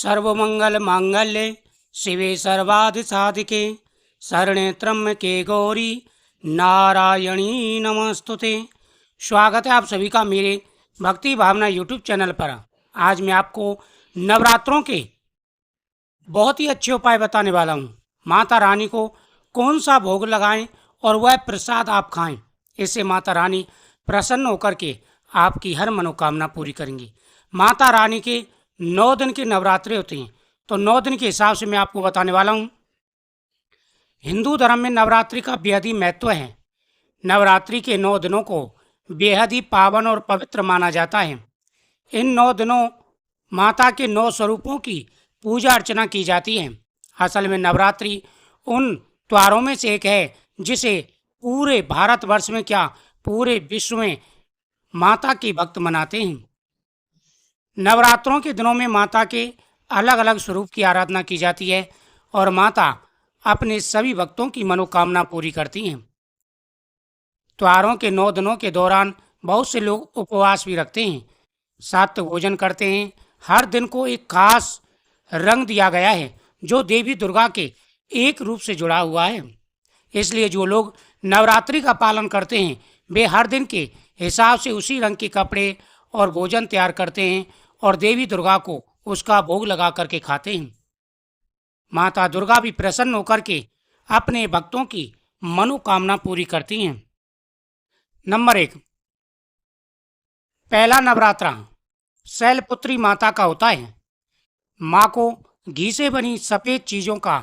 सर्वमंगल मांगल्ये शिवे सर्वार्थ साधिके शरण्ये त्र्यंबके गौरी नारायणी नमस्तुते। स्वागत है आप सभी का मेरे भक्ति भावना यूट्यूब चैनल पर। आज मैं आपको नवरात्रों के बहुत ही अच्छे उपाय बताने वाला हूँ। माता रानी को कौन सा भोग लगाएं और वह प्रसाद आप खाएं, इससे माता रानी प्रसन्न होकर के आपकी हर मनोकामना पूरी करेंगी। माता रानी के 9 दिन के नवरात्रे होते हैं, तो 9 दिन के हिसाब से मैं आपको बताने वाला हूँ। हिंदू धर्म में नवरात्रि का बेहद ही महत्व है। नवरात्रि के 9 दिनों को बेहद ही पावन और पवित्र माना जाता है। इन 9 दिनों माता के 9 स्वरूपों की पूजा अर्चना की जाती है। असल में नवरात्रि उन त्योहारों में से एक है जिसे पूरे भारतवर्ष में क्या पूरे विश्व में माता के भक्त मनाते हैं। नवरात्रों के दिनों में माता के अलग अलग स्वरूप की आराधना की जाती है और माता अपने सभी भक्तों की मनोकामना पूरी करती हैं। त्योहारों के 9 दिनों के दौरान बहुत से लोग उपवास भी रखते हैं, सात्विक भोजन करते हैं। हर दिन को एक खास रंग दिया गया है जो देवी दुर्गा के एक रूप से जुड़ा हुआ है। इसलिए जो लोग नवरात्रि का पालन करते हैं वे हर दिन के हिसाब से उसी रंग के कपड़े और भोजन तैयार करते हैं और देवी दुर्गा को उसका भोग लगा करके खाते हैं। माता दुर्गा भी प्रसन्न होकर के अपने भक्तों की मनोकामना पूरी करती हैं। नंबर 1, पहला नवरात्रा शैलपुत्री माता का होता है। माँ को घी से बनी सफ़ेद चीज़ों का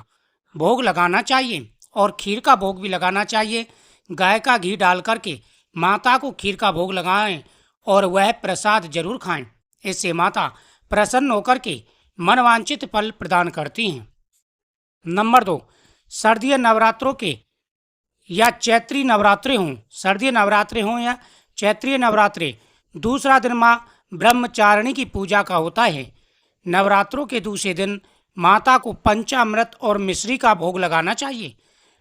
भोग लगाना चाहिए और खीर का भोग भी लगाना चाहिए। गाय का घी डाल करके माता को खीर का भोग लगाएं और वह प्रसाद जरूर खाएं। इससे माता प्रसन्न होकर के मनवांछित फल प्रदान करती हैं। नंबर 2, सर्दीय नवरात्रों के या चैत्री नवरात्रे हों, सर्दीय नवरात्रे हों या चैत्रीय नवरात्रे, दूसरा दिन माँ ब्रह्मचारिणी की पूजा का होता है। नवरात्रों के दूसरे दिन माता को पंचामृत और मिश्री का भोग लगाना चाहिए।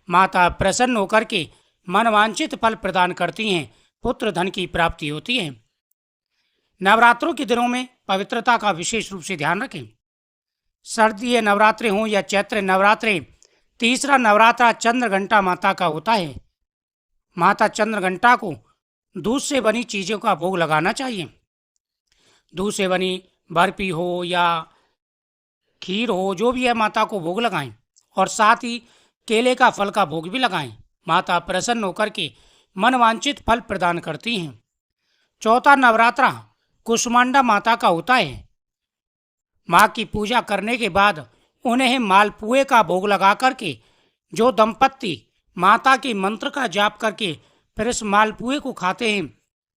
माता प्रसन्न होकर के मनवांछित फल प्रदान करती हैं, पुत्र धन की प्राप्ति होती है। नवरात्रों के दिनों में पवित्रता का विशेष रूप से ध्यान रखें। सर्दीय नवरात्रे हों या चैत्र नवरात्रे, तीसरा नवरात्रा चंद्रघंटा माता का होता है। माता चंद्रघंटा को दूध से बनी चीज़ों का भोग लगाना चाहिए। दूध से बनी बर्फी हो या खीर हो, जो भी है माता को भोग लगाएं और साथ ही केले का फल का भोग भी लगाएं। माता प्रसन्न होकर के मनवांछित फल प्रदान करती हैं। चौथा नवरात्रा कुष्मांडा माता का होता है। माँ की पूजा करने के बाद उन्हें मालपुए का भोग लगा करके जो दंपत्ति माता के मंत्र का जाप करके फिर इस मालपुए को खाते हैं,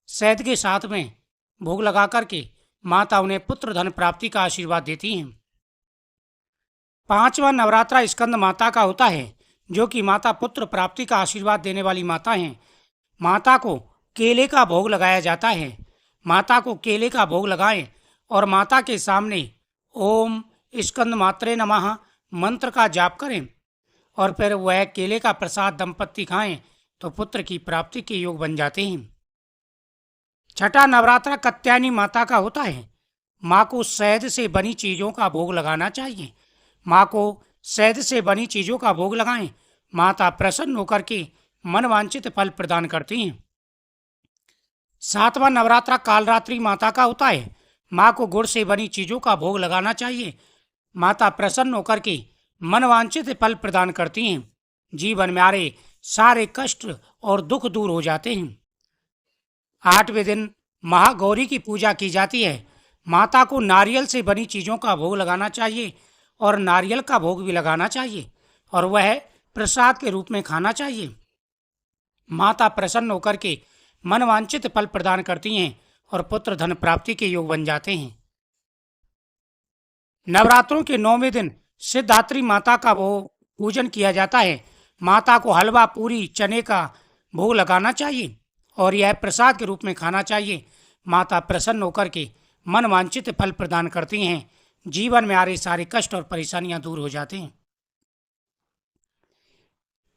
शहद के साथ में भोग लगा करके माता उन्हें पुत्र धन प्राप्ति का आशीर्वाद देती हैं। पांचवा नवरात्रा स्कंद माता का होता है, जो कि माता पुत्र प्राप्ति का आशीर्वाद देने वाली माता हैं। माता को केले का भोग लगाया जाता है। माता को केले का भोग लगाएं और माता के सामने ओम स्कंद मात्रे नमः मंत्र का जाप करें और फिर वह केले का प्रसाद दंपत्ति खाएं तो पुत्र की प्राप्ति के योग बन जाते हैं। छठा नवरात्रा कात्यायनी माता का होता है। माँ को शहद से बनी चीज़ों का भोग लगाना चाहिए। माँ को शहद से बनी चीज़ों का भोग लगाएं, माता प्रसन्न होकर के मनवांछित फल प्रदान करती हैं। सातवां नवरात्रा कालरात्रि माता का होता है। माँ को गुड़ से बनी चीज़ों का भोग लगाना चाहिए। माता प्रसन्न होकर के मनवांछित फल प्रदान करती हैं। जीवन में आ रहे सारे कष्ट और दुख दूर हो जाते हैं। 8वें दिन महागौरी की पूजा की जाती है। माता को नारियल से बनी चीज़ों का भोग लगाना चाहिए और नारियल का भोग भी लगाना चाहिए और वह प्रसाद के रूप में खाना चाहिए। माता प्रसन्न होकर के मनवांछित फल प्रदान करती हैं और पुत्र धन प्राप्ति के योग बन जाते हैं। नवरात्रों के 9वें दिन सिद्धात्री माता का पूजन किया जाता है। माता को हलवा पूरी चने का भोग लगाना चाहिए और यह प्रसाद के रूप में खाना चाहिए। माता प्रसन्न होकर के मनवांछित फल प्रदान करती हैं। जीवन में आ रहे सारे कष्ट और परेशानियां दूर हो जाते हैं।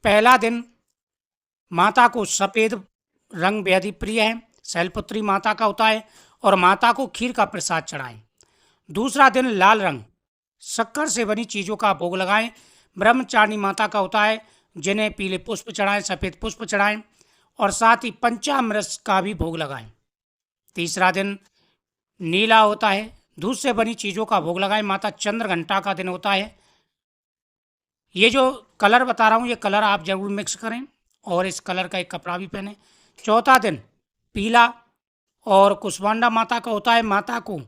पहला दिन माता को सफ़ेद रंग बेहद ही प्रिय है, शैलपुत्री माता का होता है और माता को खीर का प्रसाद चढ़ाएं। दूसरा दिन लाल रंग शक्कर से बनी चीज़ों का भोग लगाएं। ब्रह्मचारिणी माता का होता है, जिन्हें पीले पुष्प चढ़ाएं, सफ़ेद पुष्प चढ़ाएं और साथ ही पंचामृत का भी भोग लगाएं। तीसरा दिन नीला होता है, दूध से बनी चीज़ों का भोग लगाएं। माता चंद्रघंटा का दिन होता है। ये जो कलर बता रहा हूँ, ये कलर आप जरूर मिक्स करें और इस कलर का एक कपड़ा भी पहने। चौथा दिन पीला और कुष्मांडा माता का होता है। माता को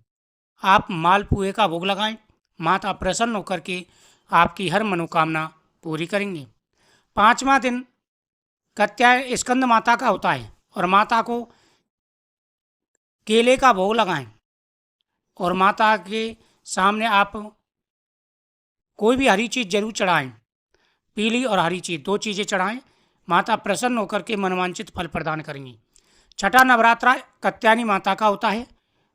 आप मालपुए का भोग लगाएं। माता प्रसन्न होकर के आपकी हर मनोकामना पूरी करेंगी। पांचवा दिन कात्यायनी स्कंद माता का होता है और माता को केले का भोग लगाएं और माता के सामने आप कोई भी हरी चीज़ जरूर चढ़ाएं। पीली और हरी चीज़, दो चीज़ें चढ़ाएं। माता प्रसन्न होकर के मनवांछित फल प्रदान करेंगी। छठा नवरात्रा कात्यायनी माता का होता है।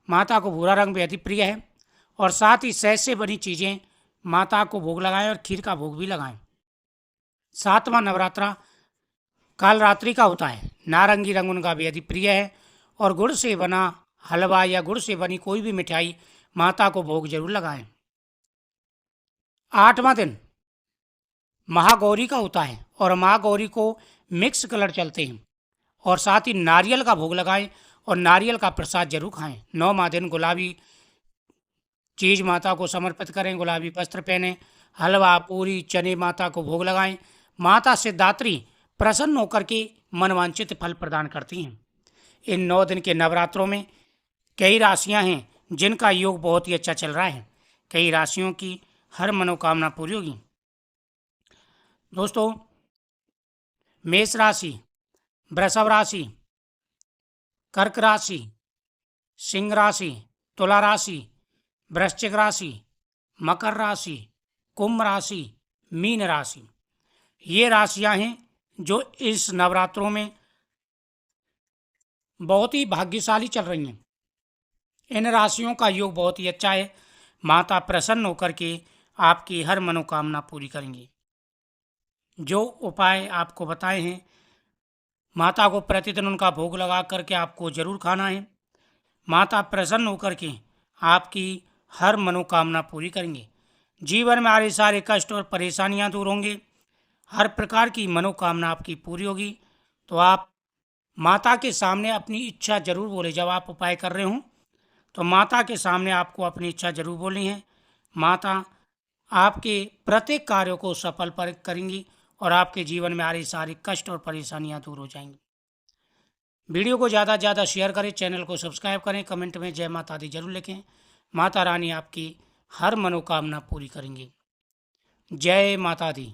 माता को भूरा रंग बेहद प्रिय है और साथ ही शहद से बनी चीज़ें माता को भोग लगाएं और खीर का भोग भी लगाएं। सातवां नवरात्रा कालरात्रि का होता है। नारंगी रंग उनका बेहद प्रिय है और गुड़ से बना हलवा या गुड़ से बनी कोई भी मिठाई माता को भोग जरूर लगाएं। आठवां दिन महागौरी का होता है और महागौरी को मिक्स कलर चलते हैं और साथ ही नारियल का भोग लगाएं और नारियल का प्रसाद जरूर खाएं। नौवां दिन गुलाबी चीज़ माता को समर्पित करें, गुलाबी वस्त्र पहने, हलवा पूरी चने माता को भोग लगाएं। माता सिद्धात्री प्रसन्न होकर के मनवांछित फल प्रदान करती हैं। इन 9 दिन के नवरात्रों में कई राशियां हैं जिनका योग बहुत ही अच्छा चल रहा है। कई राशियों की हर मनोकामना पूरी होगी। दोस्तों, मेष राशि, वृषभ राशि, कर्क राशि, सिंह राशि, तुला राशि, वृश्चिक राशि, मकर राशि, कुंभ राशि, मीन राशि, ये राशियां हैं जो इस नवरात्रों में बहुत ही भाग्यशाली चल रही हैं। इन राशियों का योग बहुत ही अच्छा है। माता प्रसन्न होकर के आपकी हर मनोकामना पूरी करेंगी। जो उपाय आपको बताए हैं, माता को प्रतिदिन उनका भोग लगा करके आपको जरूर खाना है। माता प्रसन्न होकर के आपकी हर मनोकामना पूरी करेंगे। जीवन में आ रहे सारे कष्ट और परेशानियां दूर होंगे। हर प्रकार की मनोकामना आपकी पूरी होगी। तो आप माता के सामने अपनी इच्छा जरूर बोले। जब आप उपाय कर रहे हों तो माता के सामने आपको अपनी इच्छा जरूर बोलनी है। माता आपके प्रत्येक कार्यों को सफल पर करेंगी और आपके जीवन में आ रही सारी कष्ट और परेशानियां दूर हो जाएंगी। वीडियो को ज़्यादा से ज़्यादा शेयर करें, चैनल को सब्सक्राइब करें, कमेंट में जय माता दी जरूर लिखें। माता रानी आपकी हर मनोकामना पूरी करेंगी। जय माता दी।